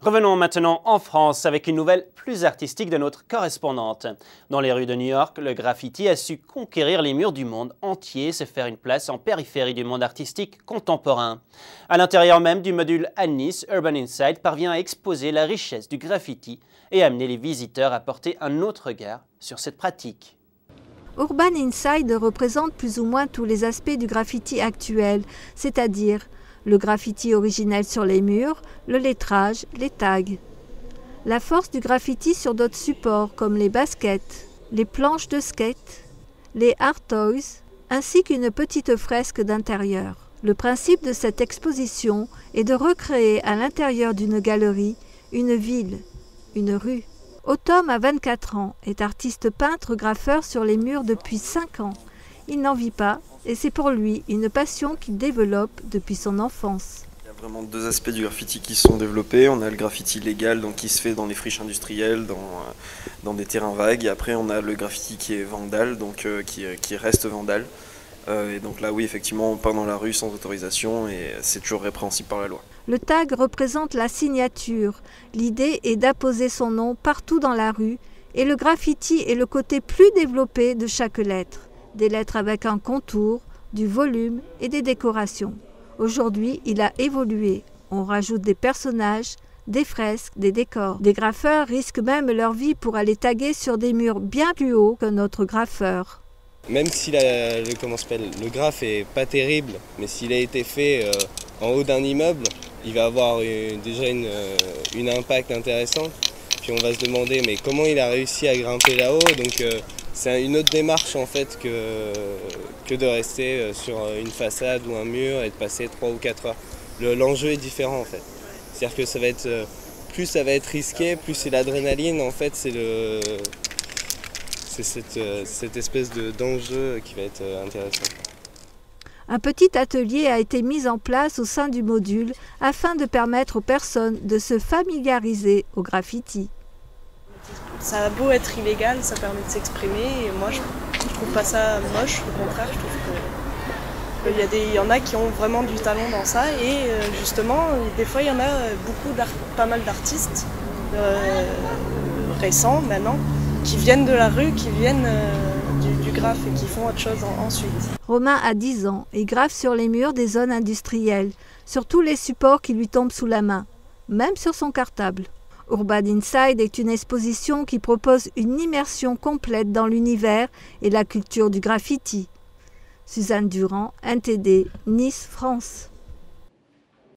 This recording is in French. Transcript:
Revenons maintenant en France avec une nouvelle plus artistique de notre correspondante. Dans les rues de New York, le graffiti a su conquérir les murs du monde entier et se faire une place en périphérie du monde artistique contemporain. À l'intérieur même du module à Nice, Urban Insight parvient à exposer la richesse du graffiti et amener les visiteurs à porter un autre regard sur cette pratique. Urban Insight représente plus ou moins tous les aspects du graffiti actuel, c'est-à-dire le graffiti originel sur les murs, le lettrage, les tags. La force du graffiti sur d'autres supports comme les baskets, les planches de skate, les art toys, ainsi qu'une petite fresque d'intérieur. Le principe de cette exposition est de recréer à l'intérieur d'une galerie une ville, une rue. Autom a 24 ans, est artiste peintre graffeur sur les murs depuis 5 ans. Il n'en vit pas et c'est pour lui une passion qu'il développe depuis son enfance. Il y a vraiment deux aspects du graffiti qui sont développés. On a le graffiti légal donc qui se fait dans les friches industrielles, dans des terrains vagues. Et après on a le graffiti qui est vandale, donc qui reste vandale. Et donc là oui effectivement on peint dans la rue sans autorisation et c'est toujours répréhensible par la loi. Le tag représente la signature. L'idée est d'apposer son nom partout dans la rue et le graffiti est le côté plus développé de chaque lettre. Des lettres avec un contour, du volume et des décorations. Aujourd'hui, il a évolué. On rajoute des personnages, des fresques, des décors. Des graffeurs risquent même leur vie pour aller taguer sur des murs bien plus hauts qu'un autre graffeur. Même si le graphe est pas terrible, mais s'il a été fait en haut d'un immeuble, il va avoir déjà une impact intéressant. Puis on va se demander mais comment il a réussi à grimper là-haut. Donc c'est une autre démarche en fait que de rester sur une façade ou un mur et de passer 3 ou 4 heures. L'enjeu est différent en fait. C'est-à-dire que ça va être plus ça va être risqué, plus c'est l'adrénaline en fait, c'est cette espèce d'enjeu qui va être intéressant. Un petit atelier a été mis en place au sein du module afin de permettre aux personnes de se familiariser au graffiti. Ça a beau être illégal, ça permet de s'exprimer et moi je trouve pas ça moche, au contraire je trouve qu'il y en a qui ont vraiment du talent dans ça et justement des fois il y en a pas mal d'artistes récents maintenant qui viennent de la rue, qui viennent du graphe et qui font autre chose ensuite. Romain a 10 ans et graffe sur les murs des zones industrielles, sur tous les supports qui lui tombent sous la main, même sur son cartable. Urban Insight est une exposition qui propose une immersion complète dans l'univers et la culture du graffiti. Suzanne Durand, NTD, Nice, France.